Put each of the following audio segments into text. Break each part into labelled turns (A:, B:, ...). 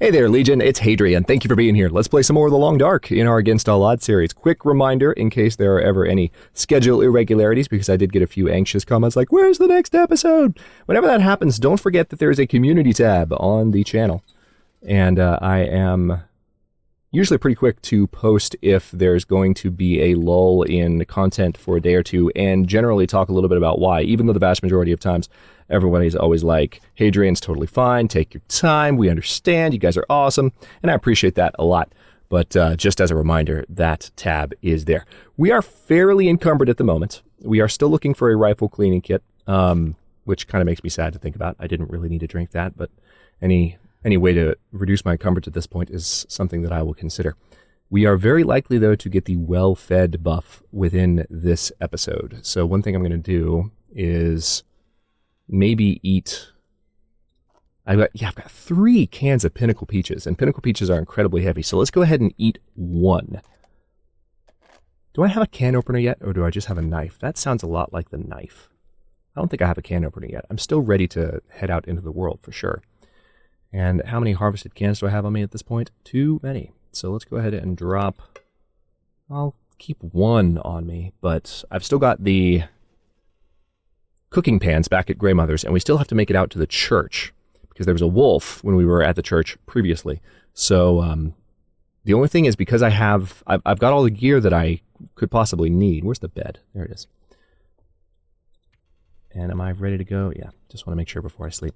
A: Hey there, Legion. It's Hadrian. Thank you for being here. Let's play some more of The Long Dark in our Against All Odds series. Quick reminder, in case there are ever any schedule irregularities, because I did get a few anxious comments like, where's the next episode? Whenever that happens, don't forget that there is a community tab on the channel. And I am usually pretty quick to post if there's going to be a lull in content for a day or two, and generally talk a little bit about why, even though the vast majority of times everybody's always like, Hadrian's totally fine, take your time, we understand, you guys are awesome, and I appreciate that a lot. But just as a reminder, that tab is there. We are fairly encumbered at the moment. We are still looking for a rifle cleaning kit, which kind of makes me sad to think about. I didn't really need to drink that, but any way to reduce my encumbrance at this point is something that I will consider. We are very likely, though, to get the well-fed buff within this episode. So one thing I'm going to do is maybe eat... I've got 3 cans of Pinnacle Peaches, and Pinnacle Peaches are incredibly heavy. So let's go ahead and eat 1. Do I have a can opener yet, or do I just have a knife? That sounds a lot like the knife. I don't think I have a can opener yet. I'm still ready to head out into the world for sure. And how many harvested cans do I have on me at this point? Too many. So let's go ahead and drop... I'll keep 1 on me, but I've still got the cooking pans back at Greymother's, and we still have to make it out to the church, because there was a wolf when we were at the church previously. So the only thing is, because I've got all the gear that I could possibly need. Where's the bed? There it is. And am I ready to go? Yeah, just want to make sure before I sleep.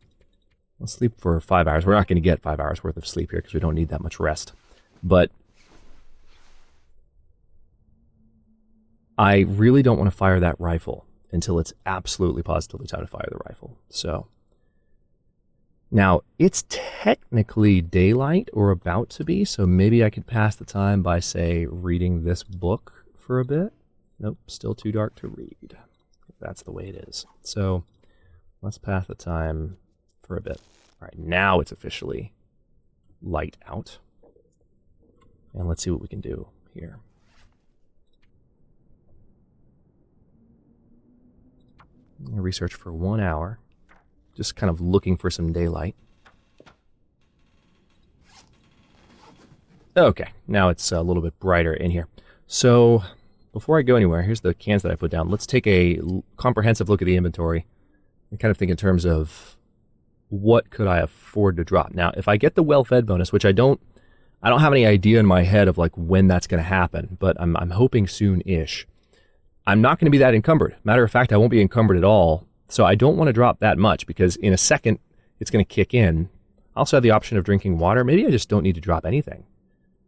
A: Let's sleep for 5 hours. We're not going to get 5 hours worth of sleep here because we don't need that much rest. But I really don't want to fire that rifle until it's absolutely positively time to fire the rifle. So now it's technically daylight or about to be, so maybe I could pass the time by, say, reading this book for a bit. Nope, still too dark to read. That's the way it is. So let's pass the time for a bit. All right, now it's officially light out. And let's see what we can do here. I'm going to research for 1 hour, just kind of looking for some daylight. Okay, now it's a little bit brighter in here. So before I go anywhere, here's the cans that I put down. Let's take a comprehensive look at the inventory and kind of think in terms of what could I afford to drop. Now, if I get the well-fed bonus, which I don't have any idea in my head of like when that's going to happen, but I'm hoping soon-ish. I'm not going to be that encumbered. Matter of fact, I won't be encumbered at all. So I don't want to drop that much, because in a second it's going to kick in. I also have the option of drinking water. Maybe I just don't need to drop anything.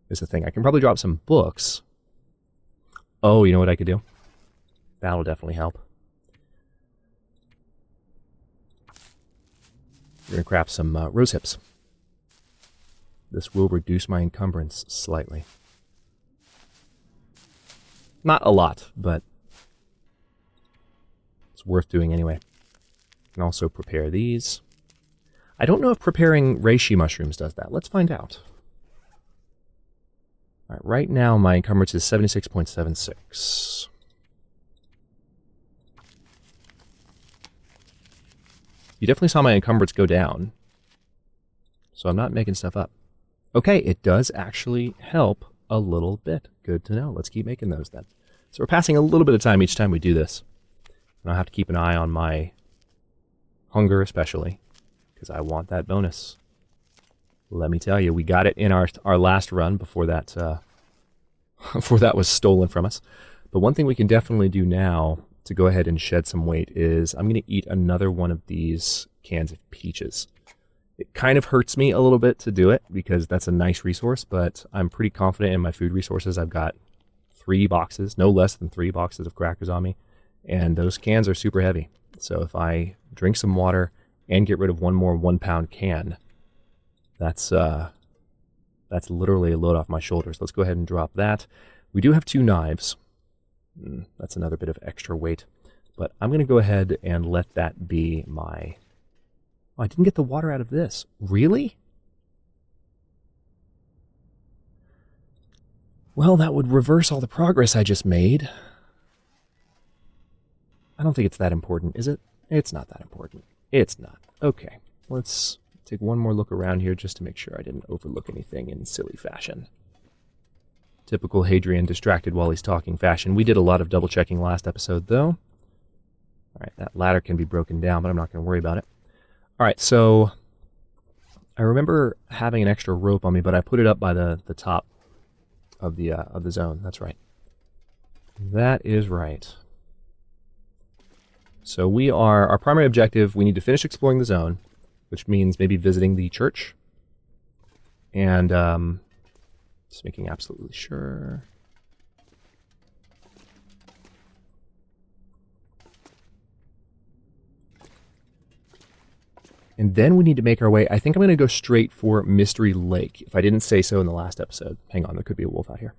A: Is the thing. I can probably drop some books. Oh, you know what I could do? That'll definitely help. We're going to craft some rose hips. This will reduce my encumbrance slightly. Not a lot, but it's worth doing anyway. I can also prepare these. I don't know if preparing reishi mushrooms does that. Let's find out. All right, right now my encumbrance is 76.76. You definitely saw my encumbrance go down, so I'm not making stuff up. Okay, it does actually help a little bit. Good to know. Let's keep making those then. So we're passing a little bit of time each time we do this. And I'll have to keep an eye on my hunger especially, because I want that bonus. Let me tell you, we got it in our last run before that before that was stolen from us. But one thing we can definitely do now to go ahead and shed some weight is I'm going to eat another one of these cans of peaches. It kind of hurts me a little bit to do it because that's a nice resource, but I'm pretty confident in my food resources. I've got 3 boxes, no less than 3 boxes of crackers on me, and those cans are super heavy. So if I drink some water and get rid of 1 more 1-pound can, that's literally a load off my shoulders. Let's go ahead and drop that. We do have 2 knives. That's another bit of extra weight, but I'm going to go ahead and let that be my... Oh, I didn't get the water out of this. Really? Well, that would reverse all the progress I just made. I don't think it's that important, is it? It's not that important. It's not. Okay, let's take one more look around here just to make sure I didn't overlook anything in silly fashion. Typical Hadrian distracted while he's talking fashion. We did a lot of double checking last episode though. Alright, that ladder can be broken down, but I'm not going to worry about it. Alright, so I remember having an extra rope on me, but I put it up by the top of the zone. That's right. That is right. So our primary objective, we need to finish exploring the zone, which means maybe visiting the church. And just making absolutely sure. And then we need to make our way. I think I'm going to go straight for Mystery Lake, if I didn't say so in the last episode. Hang on, there could be a wolf out here.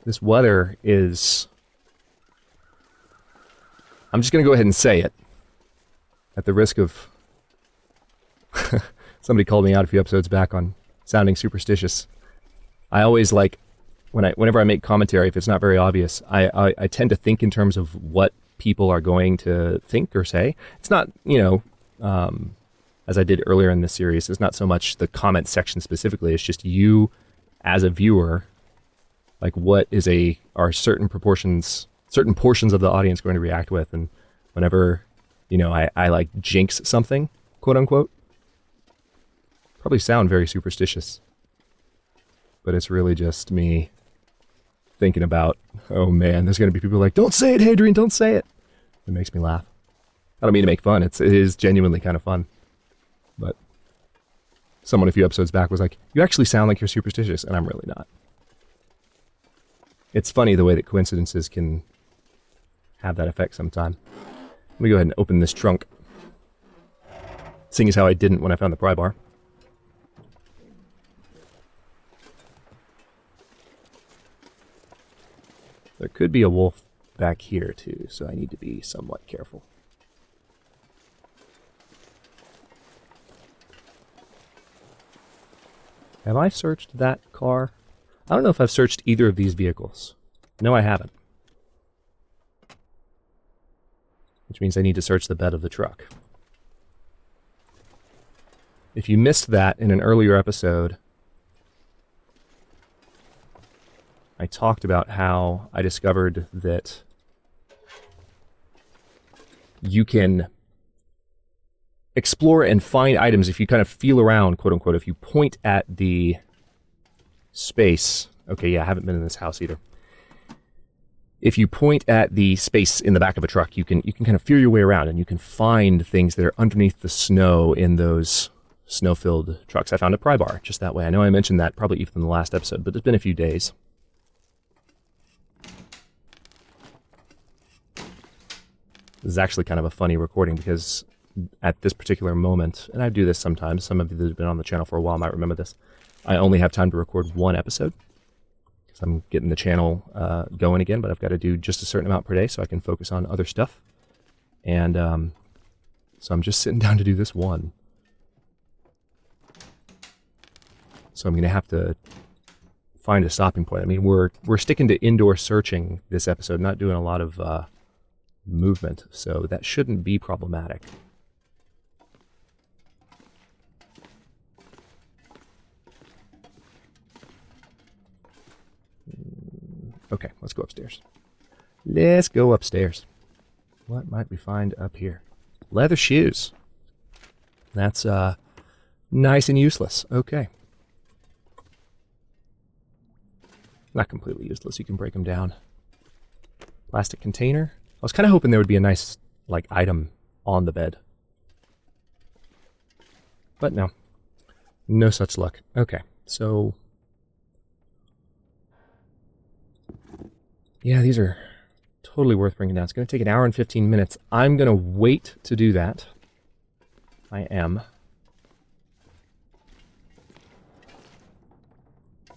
A: This weather is... I'm just going to go ahead and say it. At the risk of... Somebody called me out a few episodes back on sounding superstitious. I always like... Whenever I make commentary, if it's not very obvious, I tend to think in terms of what people are going to think or say. It's not, as I did earlier in this series, it's not so much the comment section specifically, it's just you as a viewer, like what are certain portions of the audience going to react with, and whenever, I like jinx something, quote unquote, probably sound very superstitious, but it's really just me thinking about, oh man, there's going to be people like, don't say it, Hadrian, don't say it. It makes me laugh. I don't mean to make fun, it is genuinely kind of fun. But someone a few episodes back was like, you actually sound like you're superstitious, and I'm really not. It's funny the way that coincidences can have that effect sometime. Let me go ahead and open this trunk. Seeing as how I didn't when I found the pry bar. There could be a wolf back here too, so I need to be somewhat careful. Have I searched that car? I don't know if I've searched either of these vehicles. No, I haven't. Which means I need to search the bed of the truck. If you missed that in an earlier episode, I talked about how I discovered that you can explore and find items if you kind of feel around, quote unquote, if you point at the space. Okay, yeah, I haven't been in this house either. If you point at the space in the back of a truck, you can kind of feel your way around, and you can find things that are underneath the snow in those snow-filled trucks. I found a pry bar just that way. I know I mentioned that probably even in the last episode, but it's been a few days. This is actually kind of a funny recording because at this particular moment, and I do this sometimes, some of you that have been on the channel for a while might remember this, I only have time to record one episode because I'm getting the channel going again, but I've got to do just a certain amount per day so I can focus on other stuff. And so I'm just sitting down to do this one. So I'm going to have to find a stopping point. I mean, we're sticking to indoor searching this episode, not doing a lot of movement, so that shouldn't be problematic. Okay, let's go upstairs. Let's go upstairs. What might we find up here? Leather shoes. That's nice and useless. Okay. Not completely useless. You can break them down. Plastic container. I was kind of hoping there would be a nice, like, item on the bed. But no. No such luck. Okay, so... yeah, these are totally worth bringing down. It's going to take an hour and 15 minutes. I'm going to wait to do that. I am.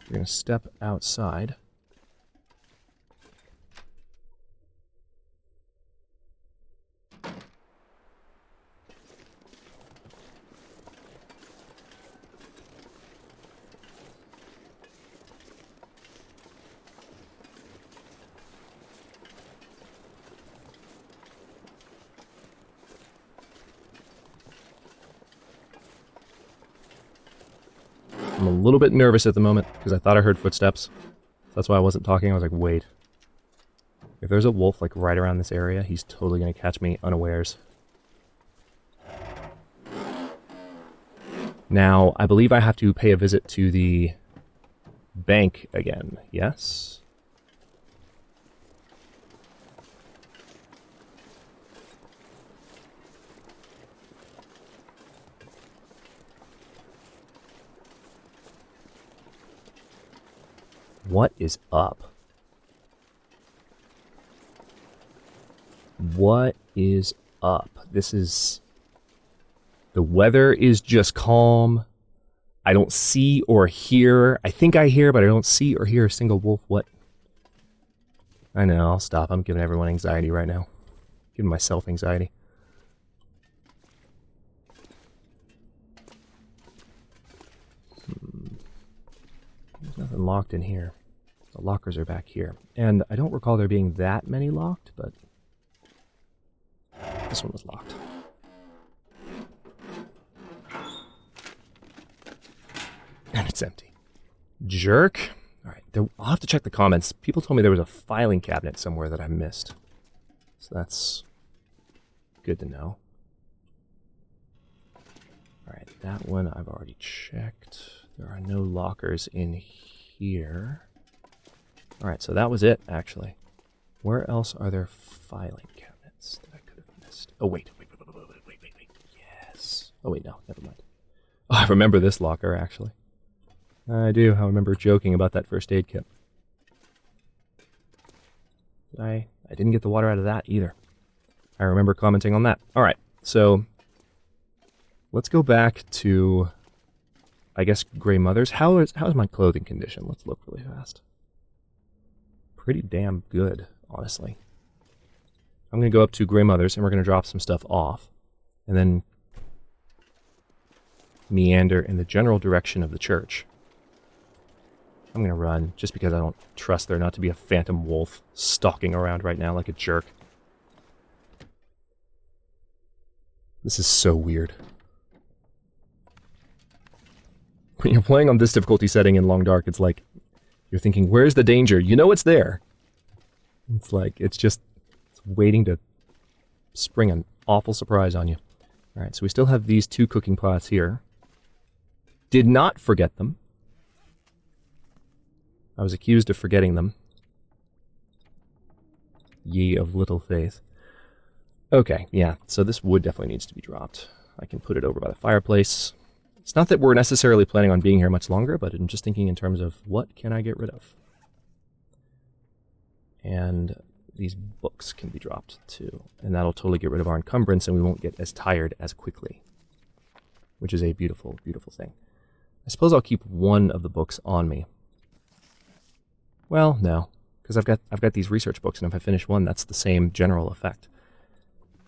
A: We're going to step outside. I'm a little bit nervous at the moment because I thought I heard footsteps. That's why I wasn't talking. I was like, wait. If there's a wolf like right around this area, he's totally going to catch me unawares. Now, I believe I have to pay a visit to the bank again. Yes? What is up? What is up? This is... The weather is just calm. I don't see or hear... I think I hear, but I don't see or hear a single wolf. What? I know, I'll stop. I'm giving everyone anxiety right now. Giving myself anxiety. There's nothing locked in here. The lockers are back here. And I don't recall there being that many locked, but... This one was locked. And it's empty. Jerk. Alright, I'll have to check the comments. People told me there was a filing cabinet somewhere that I missed. So that's good to know. Alright, that one I've already checked. There are no lockers in here. Alright, so that was it, actually. Where else are there filing cabinets that I could have missed? Oh, wait. Yes. Oh, wait, no, never mind. Oh, I remember this locker, actually. I do. I remember joking about that first aid kit. I didn't get the water out of that either. I remember commenting on that. Alright, so let's go back to, I guess, Grey Mother's. How is my clothing condition? Let's look really fast. Pretty damn good, honestly. I'm going to go up to Grey Mother's and we're going to drop some stuff off. And then meander in the general direction of the church. I'm going to run just because I don't trust there not to be a phantom wolf stalking around right now like a jerk. This is so weird. When you're playing on this difficulty setting in Long Dark, it's like, you're thinking, where's the danger? You know it's there. It's like, it's waiting to spring an awful surprise on you. Alright, so we still have these 2 cooking pots here. Did not forget them. I was accused of forgetting them. Ye of little faith. Okay, yeah, so this wood definitely needs to be dropped. I can put it over by the fireplace. It's not that we're necessarily planning on being here much longer, but I'm just thinking in terms of what can I get rid of. And these books can be dropped too. And that'll totally get rid of our encumbrance and we won't get as tired as quickly. Which is a beautiful, beautiful thing. I suppose I'll keep one of the books on me. Well, no, because I've got these research books, and if I finish one, that's the same general effect.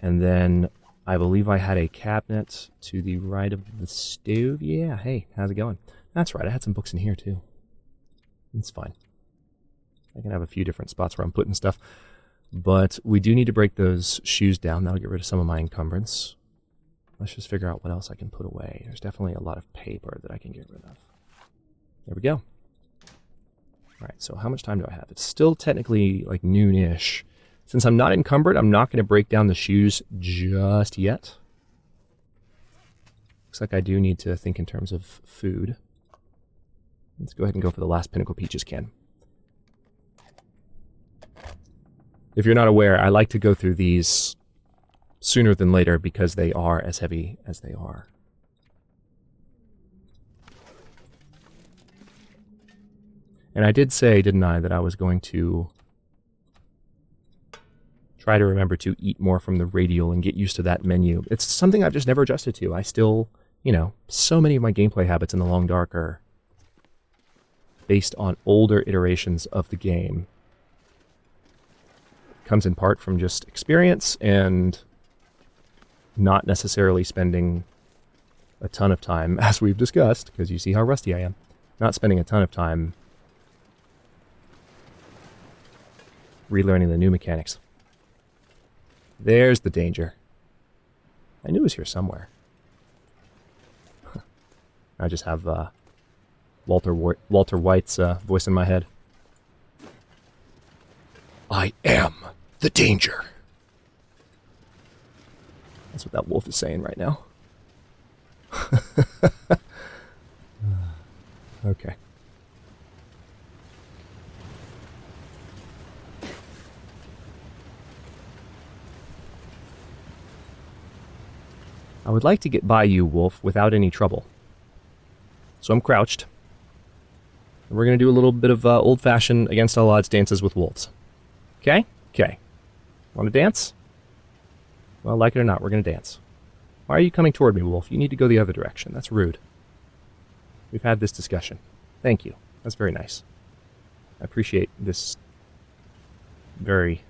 A: And then I believe I had a cabinet to the right of the stove. Yeah, hey, how's it going? That's right, I had some books in here too. It's fine. I can have a few different spots where I'm putting stuff. But we do need to break those shoes down. That'll get rid of some of my encumbrance. Let's just figure out what else I can put away. There's definitely a lot of paper that I can get rid of. There we go. Alright, so how much time do I have? It's still technically like noon-ish. Since I'm not encumbered, I'm not going to break down the shoes just yet. Looks like I do need to think in terms of food. Let's go ahead and go for the last Pinnacle Peaches can. If you're not aware, I like to go through these sooner than later because they are as heavy as they are. And I did say, didn't I, that I was going to try to remember to eat more from the radial and get used to that menu. It's something I've just never adjusted to. I still, you know, so many of my gameplay habits in the Long Dark are based on older iterations of the game. It comes in part from just experience and not necessarily spending a ton of time, as we've discussed, because you see how rusty I am, not spending a ton of time relearning the new mechanics. There's the danger. I knew it was here somewhere. I just have Walter White's voice in my head. I am the danger. That's what that wolf is saying right now. Okay. I would like to get by you, wolf, without any trouble. So I'm crouched. And we're going to do a little bit of old-fashioned against all odds dances with wolves. Okay? Okay. Want to dance? Well, like it or not, we're going to dance. Why are you coming toward me, wolf? You need to go the other direction. That's rude. We've had this discussion. Thank you. That's very nice. I appreciate this very...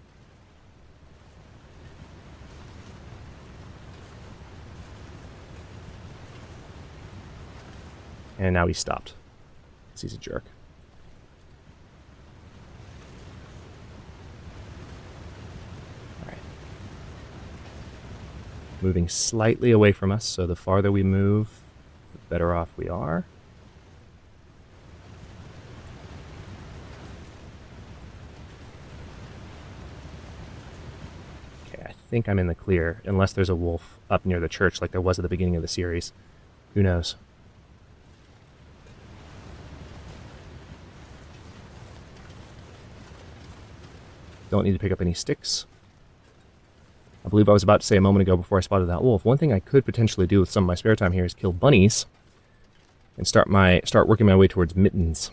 A: And now he stopped. Because he's a jerk. Alright. Moving slightly away from us, so the farther we move, the better off we are. Okay, I think I'm in the clear, unless there's a wolf up near the church like there was at the beginning of the series. Who knows? Don't need to pick up any sticks. I believe I was about to say a moment ago before I spotted that wolf. One thing I could potentially do with some of my spare time here is kill bunnies and start working my way towards mittens.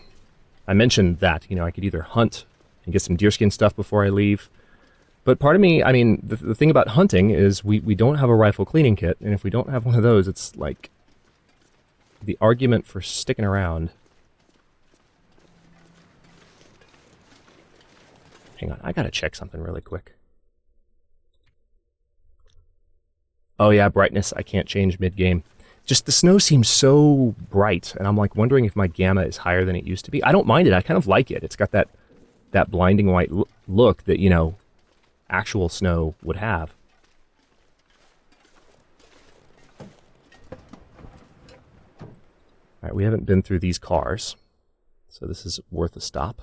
A: I mentioned that, I could either hunt and get some deerskin stuff before I leave. But part of me, the thing about hunting is we don't have a rifle cleaning kit, and if we don't have one of those, it's like the argument for sticking around. Hang on, I gotta check something really quick. Oh yeah, brightness, I can't change mid-game. Just the snow seems so bright, and I'm like wondering if my gamma is higher than it used to be. I don't mind it, I kind of like it. It's got that blinding white look that, actual snow would have. Alright, we haven't been through these cars, so this is worth a stop.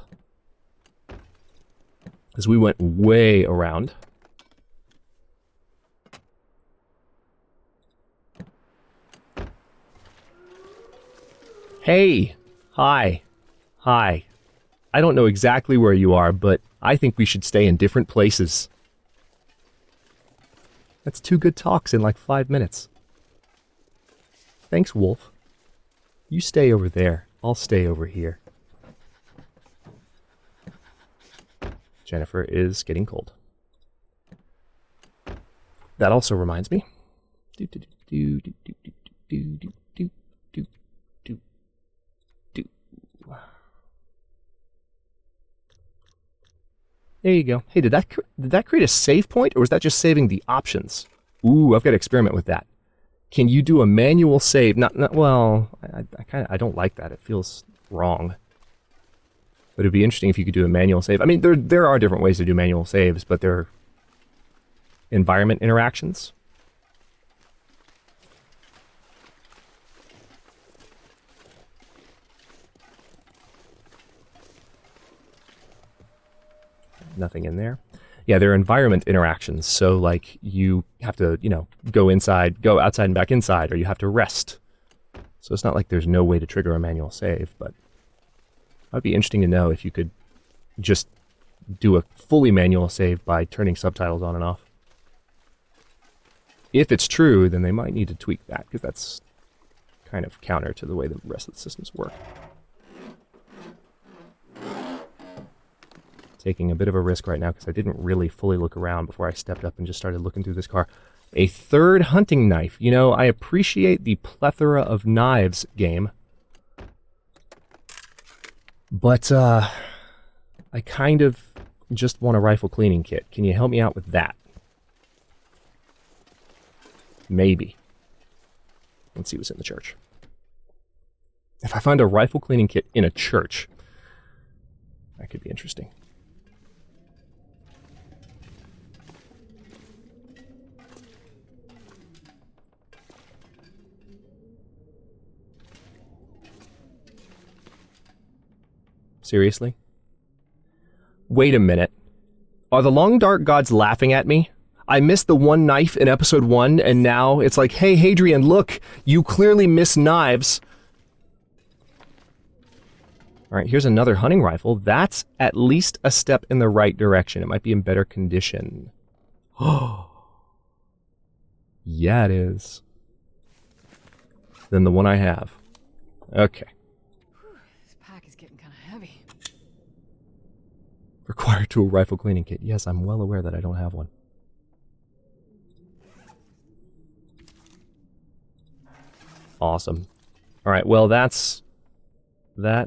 A: Because we went way around. Hey! Hi. Hi. I don't know exactly where you are, but I think we should stay in different places. That's 2 good talks in like 5 minutes. Thanks, wolf. You stay over there. I'll stay over here. Jennifer is getting cold. That also reminds me. There you go. Hey, did that create a save point, or was that just saving the options? Ooh, I've got to experiment with that. Can you do a manual save? Well, I don't like that. It feels wrong. But it'd be interesting if you could do a manual save. There are different ways to do manual saves, but they're environment interactions. Nothing in there. Yeah, they're environment interactions. So, like, you have to, go outside and back inside, or you have to rest. So it's not like there's no way to trigger a manual save, but it would be interesting to know if you could just do a fully manual save by turning subtitles on and off. If it's true, then they might need to tweak that, because that's kind of counter to the way the rest of the systems work. Taking a bit of a risk right now, because I didn't really fully look around before I stepped up and just started looking through this car. A third hunting knife. I appreciate the plethora of knives game. But, I kind of just want a rifle cleaning kit. Can you help me out with that? Maybe. Let's see what's in the church. If I find a rifle cleaning kit in a church, that could be interesting. Seriously? Wait a minute. Are the Long Dark gods laughing at me? I missed the one knife in episode 1, and now it's like, hey, Hadrian, look, you clearly miss knives. All right, here's another hunting rifle. That's at least a step in the right direction. It might be in better condition. Oh, yeah, it is. Than the one I have. Okay.
B: This pack is getting kind of heavy.
A: Required tool rifle cleaning kit. Yes, I'm well aware that I don't have one. Awesome. All right, well, that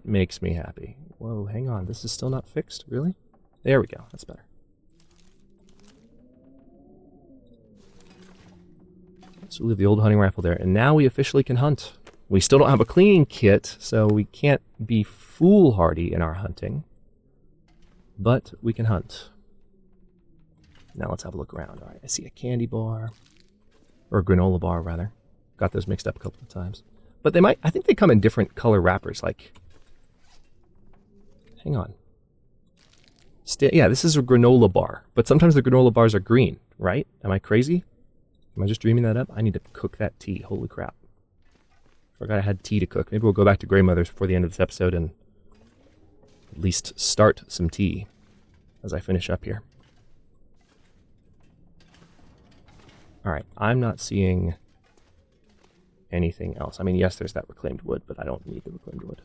A: makes me happy. Whoa, hang on. This is still not fixed? Really? There we go. That's better. So we leave the old hunting rifle there, and now we officially can hunt. We still don't have a cleaning kit, so we can't be foolhardy in our hunting. But we can hunt. Now let's have a look around. All right, I see a candy bar. Or a granola bar, rather. Got those mixed up a couple of times. But they might, I think they come in different color wrappers, like... Hang on. Yeah, this is a granola bar. But sometimes the granola bars are green, right? Am I crazy? Am I just dreaming that up? I need to cook that tea. Holy crap. Forgot I had tea to cook. Maybe we'll go back to Grandmother's before the end of this episode and at least start some tea as I finish up here. Alright, I'm not seeing anything else. I mean, yes, there's that reclaimed wood, but I don't need the reclaimed wood.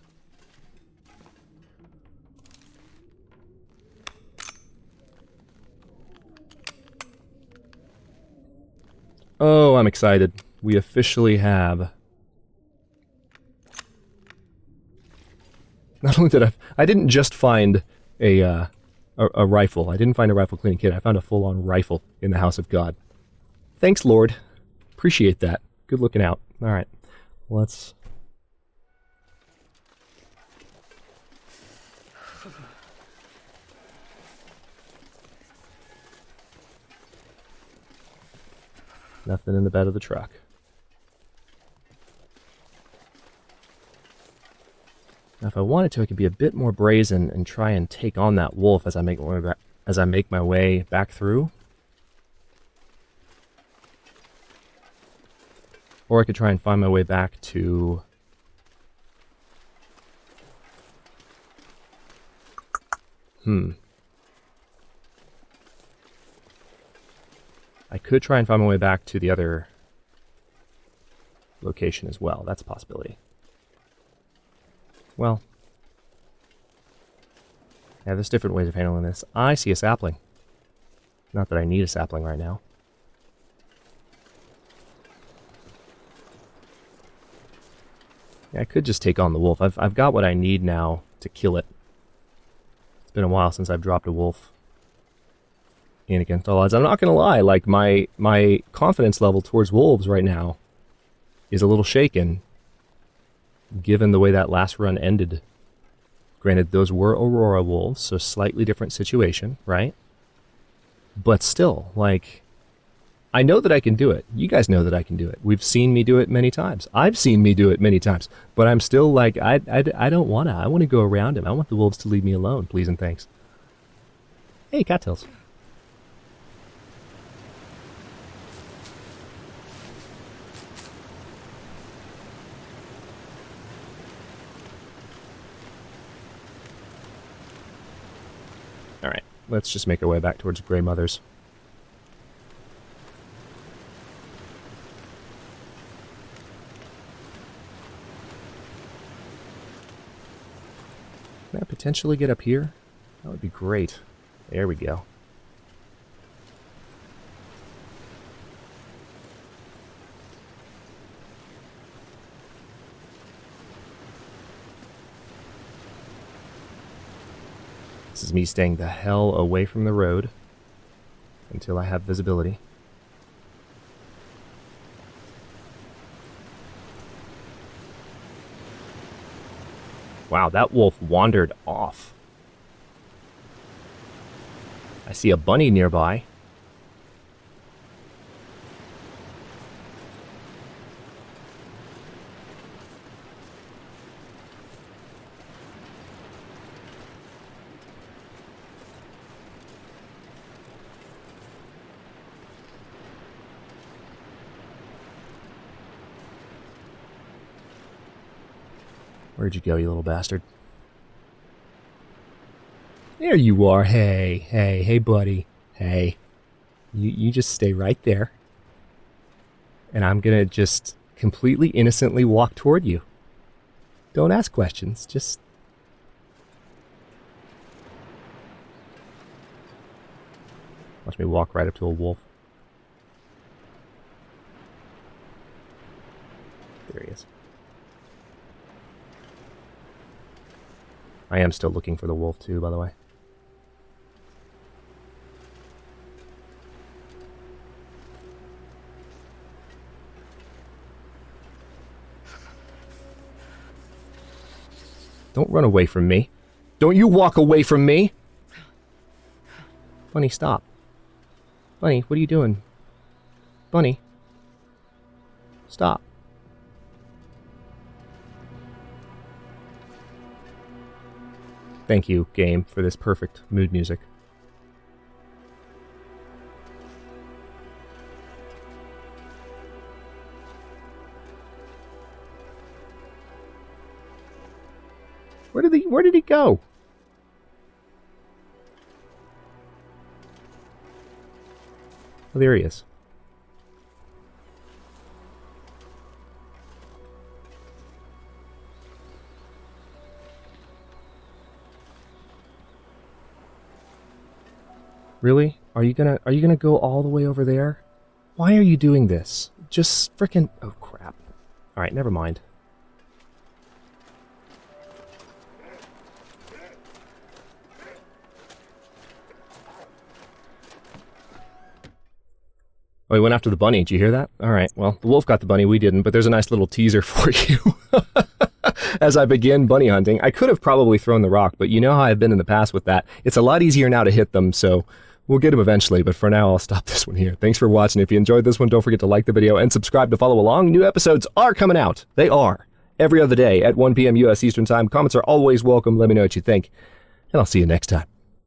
A: Oh, I'm excited. We officially have... Not only did I didn't just find a rifle. I didn't find a rifle cleaning kit. I found a full-on rifle in the House of God. Thanks, Lord. Appreciate that. Good looking out. All right, let's... Nothing in the bed of the truck. Now, if I wanted to, I could be a bit more brazen and try and take on that wolf as I make my way back through. Or I could try and find my way back to... I could try and find my way back to the other location as well. That's a possibility. Well, yeah, there's different ways of handling this. I see a sapling. Not that I need a sapling right now. Yeah, I could just take on the wolf. I've got what I need now to kill it. It's been a while since I've dropped a wolf in Against All Odds. I'm not gonna lie, like my confidence level towards wolves right now is a little shaken, given the way that last run ended. Granted, those were Aurora wolves, so slightly different situation, right? But still, like, I know that I can do it. You guys know that I can do it. We've seen me do it many times. I've seen me do it many times. But I'm still like, I don't want to. I want to go around him. I want the wolves to leave me alone, please and thanks. Hey, cattails. Alright, let's just make our way back towards Grandmother's. Can I potentially get up here? That would be great. There we go. This is me staying the hell away from the road until I have visibility. Wow, that wolf wandered off. I see a bunny nearby. Where'd you go, you little bastard? There you are. Hey, buddy. Hey. You just stay right there. And I'm gonna just completely innocently walk toward you. Don't ask questions, just... Watch me walk right up to a wolf. There he is. I am still looking for the wolf too, by the way. Don't run away from me. Don't you walk away from me! Bunny, stop. Bunny, what are you doing? Bunny. Stop. Thank you, game, for this perfect mood music. Where did he go? Oh, there he is. Really? Are you gonna go all the way over there? Why are you doing this? Just frickin'... Oh, crap. Alright, never mind. Oh, he went after the bunny. Did you hear that? Alright, well, the wolf got the bunny, we didn't, but there's a nice little teaser for you. As I begin bunny hunting. I could have probably thrown the rock, but you know how I've been in the past with that. It's a lot easier now to hit them, so we'll get them eventually, but for now I'll stop this one here. Thanks for watching. If you enjoyed this one, don't forget to like the video and subscribe to follow along. New episodes are coming out. They are. Every other day at 1 p.m. U.S. Eastern Time. Comments are always welcome. Let me know what you think, and I'll see you next time.